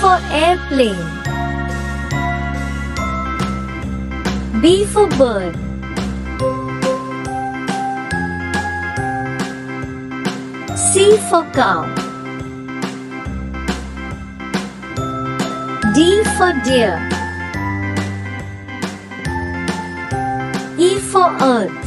for airplane. B for bird. C for cow. D for deer. E for earth.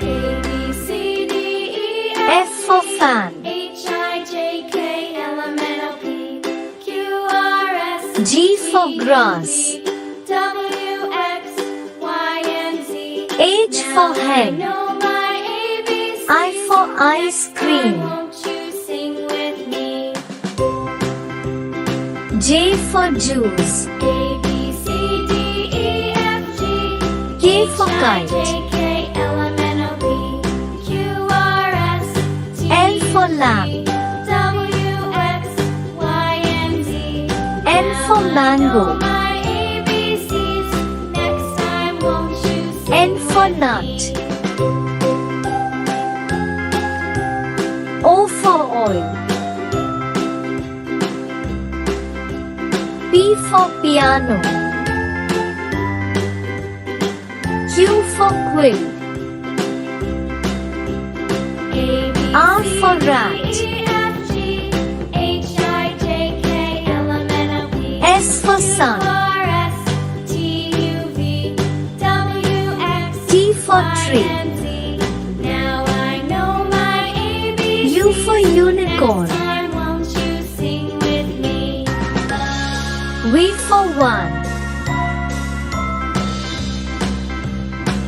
A, B, C, D, E, F for fan. H, I, J, K, L, M, N, O, P, Q, R, S, G for grass. W, X, Y, and Z. H for I hen. know my ABCs. I for ice cream. Won't you sing with me? J for juice. A, B, C, D, E, F, G. K for H, I, kite. J, K, L, M, N, O, P, Q, R, S, T, L for U, lamb. V, W, X, Y, and Z. N for mango. My ABCs. Next time, won't you sing N for with nut. me? O for oil. P for piano. Q for quill. A, B, R C, for D, rat. E, F, G, H, I, J, K, L, M, N, O, P, S for Q, sun. R, S, T, U, V, W, X, T for Y, tree. and Z. Now I know my ABCs. U for unicorn. Next time, won't you sing with me? V for one.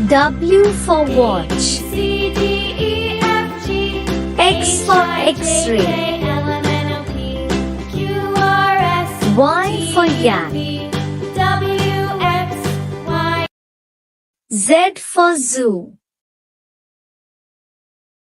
W for watch. C, D, E, F, G, X for X-ray. K, L, M, N, O, P, Q, R, S, Y for yak. V, W, X, Y. Z for zoo.